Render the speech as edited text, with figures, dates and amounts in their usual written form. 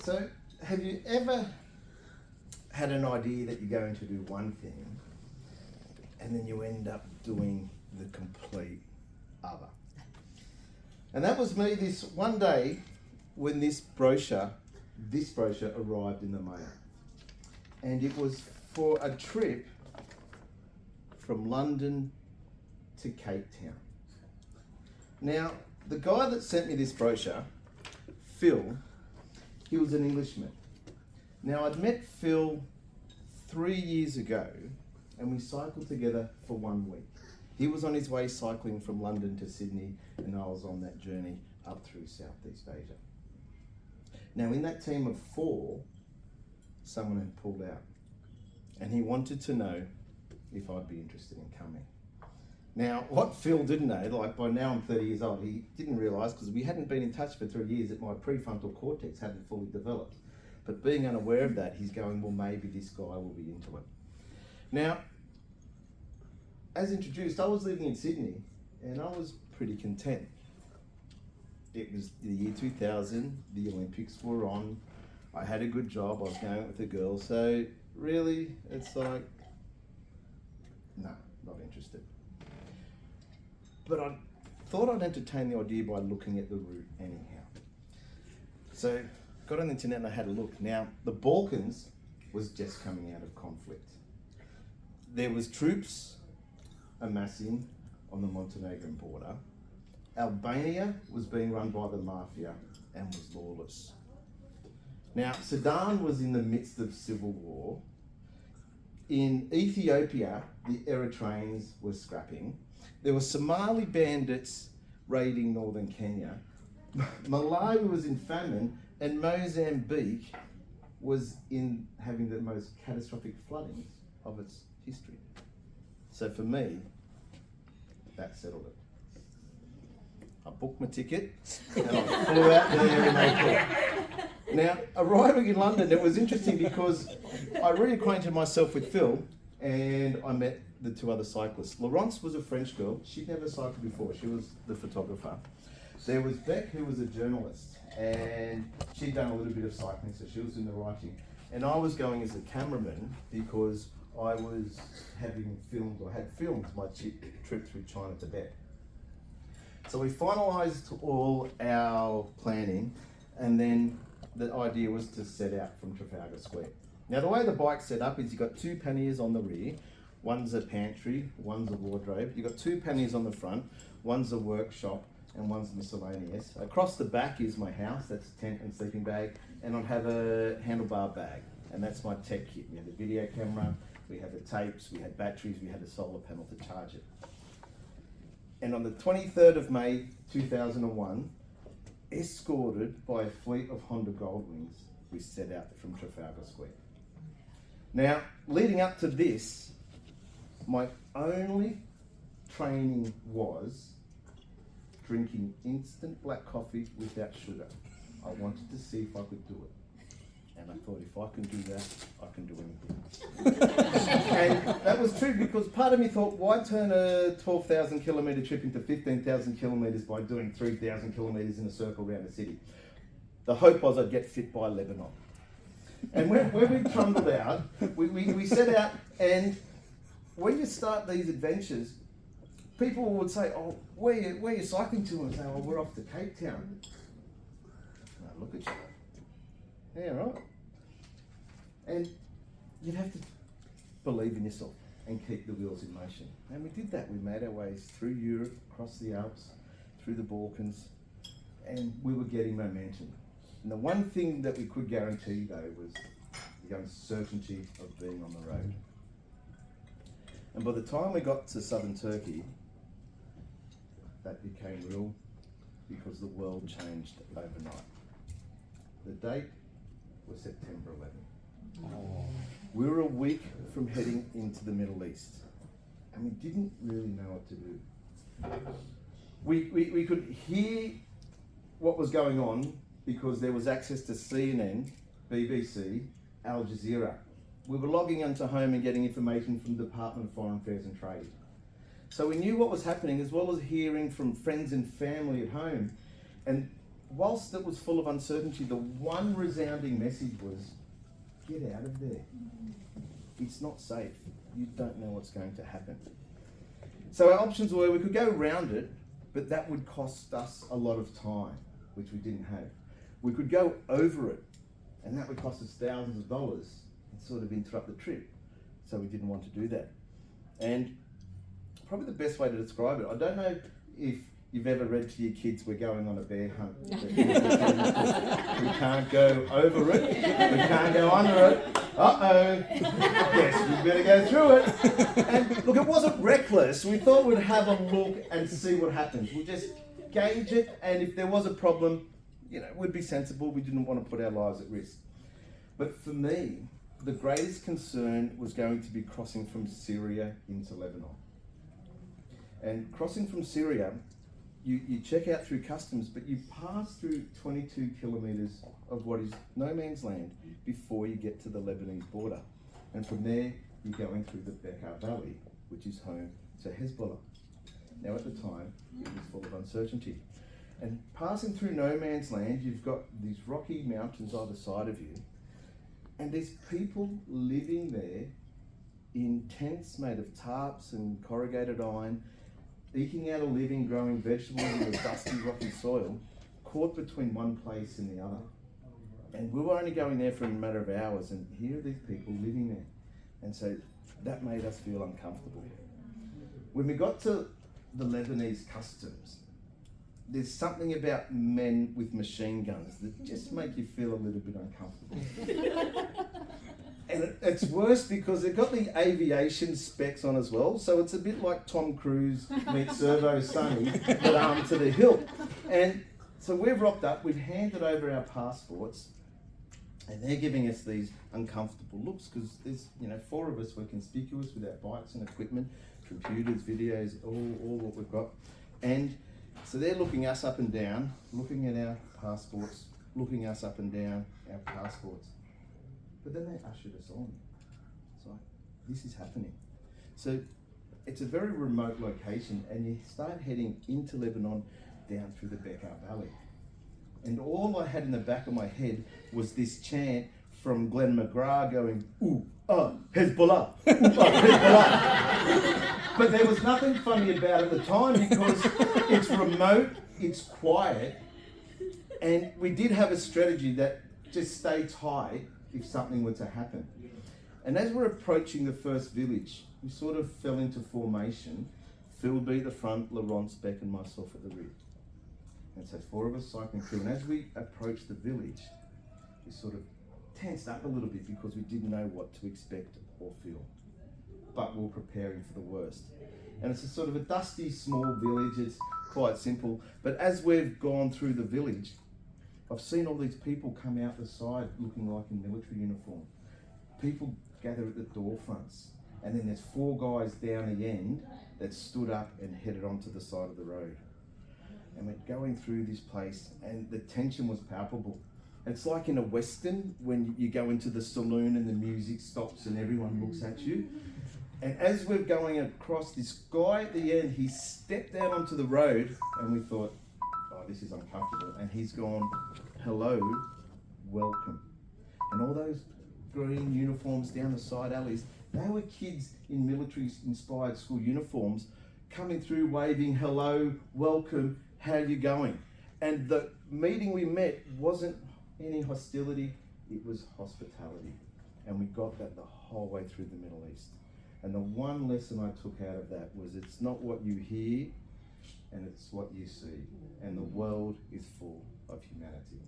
So, have you ever had an idea that you're going to do one thing and then you end up doing the complete other? And that was me this one day when this brochure arrived in the mail. And it was for a trip from London to Cape Town. Now, the guy that sent me this brochure, Phil, he was an Englishman. Now, I'd met Phil 3 years ago and we cycled together for 1 week. He was on his way cycling from London to Sydney and I was on that journey up through Southeast Asia. Now, in that team of 4, someone had pulled out and he wanted to know if I'd be interested in coming. Now, what Phil didn't know, like by now I'm 30 years old, he didn't realise, because we hadn't been in touch for 3 years, that my prefrontal cortex hadn't fully developed. But being unaware of that, he's going, well, maybe this guy will be into it. Now, as introduced, I was living in Sydney and I was pretty content. It was the year 2000, the Olympics were on, I had a good job, I was going out with a girl, so really, it's like, no, not interested. But I thought I'd entertain the idea by looking at the route anyhow. So, got on the internet and I had a look. Now, the Balkans was just coming out of conflict. There was troops amassing on the Montenegrin border. Albania was being run by the mafia and was lawless. Now, Sudan was in the midst of civil war. In Ethiopia, the Eritreans were scrapping. There were Somali bandits raiding northern Kenya. Malawi was in famine, and Mozambique was in having the most catastrophic floodings of its history. So for me, that settled it. I booked my ticket and I flew out there in April. Now, arriving in London, it was interesting because I reacquainted myself with Phil and I met the 2 other cyclists. Laurence was a French girl. She'd never cycled before. She was the photographer. There was Beck, who was a journalist, and she'd done a little bit of cycling, so she was in the writing. And I was going as a cameraman because I was had filmed my trip through China, Tibet. So we finalised all our planning, and then the idea was to set out from Trafalgar Square. Now, the way the bike's set up is you've got 2 panniers on the rear. One's a pantry, one's a wardrobe. You've got 2 panniers on the front, one's a workshop, and one's miscellaneous. Across the back is my house, that's tent and sleeping bag, and I'd have a handlebar bag, and that's my tech kit. We had a video camera, we had the tapes, we had batteries, we had a solar panel to charge it. And on the 23rd of May 2001, escorted by a fleet of Honda Goldwings, we set out from Trafalgar Square. Now, leading up to this, my only training was drinking instant black coffee without sugar. I wanted to see if I could do it. And I thought, if I can do that, I can do anything. And that was true because part of me thought, why turn a 12,000 kilometre trip into 15,000 kilometres by doing 3,000 kilometres in a circle around the city? The hope was I'd get fit by Lebanon. And when we trundled out, we set out, and when you start these adventures, people would say, oh, where are you cycling to? And say, oh, we're off to Cape Town. Now, look at you. Yeah, right. And you'd have to believe in yourself and keep the wheels in motion. And we did that. We made our ways through Europe, across the Alps, through the Balkans, and we were getting momentum. And the one thing that we could guarantee, though, was the uncertainty of being on the road. And by the time we got to southern Turkey, that became real because the world changed overnight. The date was September 11th. Oh. We were a week from heading into the Middle East, and we didn't really know what to do. We could hear what was going on because there was access to CNN, BBC, Al Jazeera. We were logging into home and getting information from the Department of Foreign Affairs and Trade. So we knew what was happening, as well as hearing from friends and family at home. And whilst it was full of uncertainty, the one resounding message was, get out of there. It's not safe. You don't know what's going to happen. So our options were, we could go round it, but that would cost us a lot of time, which we didn't have. We could go over it, and that would cost us thousands of dollars and sort of interrupt the trip. So we didn't want to do that. And probably the best way to describe it, I don't know if you've ever read to your kids, we're going on a bear hunt. We can't go over it, we can't go under it. Uh-oh, yes, we better go through it. And look, it wasn't reckless. We thought we'd have a look and see what happens. We'll just gauge it, and if there was a problem, we'd be sensible. We didn't want to put our lives at risk. But for me, the greatest concern was going to be crossing from Syria into Lebanon. And crossing from Syria, you check out through customs, but you pass through 22 kilometres of what is no man's land before you get to the Lebanese border. And from there, you're going through the Bekaa Valley, which is home to Hezbollah. Now at the time, it was full of uncertainty. And passing through no man's land, you've got these rocky mountains either side of you, and there's people living there in tents made of tarps and corrugated iron, eking out a living, growing vegetables in the dusty, rocky soil, caught between one place and the other. And we were only going there for a matter of hours, and here are these people living there. And so that made us feel uncomfortable. When we got to the Lebanese customs, there's something about men with machine guns that just make you feel a little bit uncomfortable. And it's worse because they've got the aviation specs on as well, so it's a bit like Tom Cruise meets Servo Sonny, but armed to the hilt. And so we've rocked up, we've handed over our passports, and they're giving us these uncomfortable looks because there's, 4 of us were conspicuous with our bikes and equipment, computers, videos, all what we've got. And so they're looking us up and down, looking at our passports, looking us up and down our passports. But then they ushered us on. It's like, this is happening. So it's a very remote location, and you start heading into Lebanon down through the Bekaa Valley. And all I had in the back of my head was this chant from Glenn McGrath going, ooh, Hezbollah, Hezbollah. But there was nothing funny about it at the time because it's remote, it's quiet, and we did have a strategy that just stay tight if something were to happen. And as we're approaching the first village, we sort of fell into formation. Phil B at the front, Laurence Beck and myself at the rear. And so 4 of us cycling through, and as we approached the village, we sort of tensed up a little bit because we didn't know what to expect or feel. But we were preparing for the worst. And it's a sort of a dusty, small village, it's quite simple. But as we've gone through the village, I've seen all these people come out the side looking like in military uniform. People gather at the door fronts, and then there's 4 guys down the end that stood up and headed onto the side of the road. And we're going through this place, and the tension was palpable. It's like in a Western when you go into the saloon and the music stops and everyone looks at you. And as we're going across, this guy at the end, he stepped out onto the road, and we thought, oh, this is uncomfortable. And he's gone, hello, welcome. And all those green uniforms down the side alleys, they were kids in military-inspired school uniforms coming through waving, hello, welcome, how you going? And the meeting we met wasn't any hostility, it was hospitality. And we got that the whole way through the Middle East. And the one lesson I took out of that was it's not what you hear, and it's what you see. And the world is full of humanity.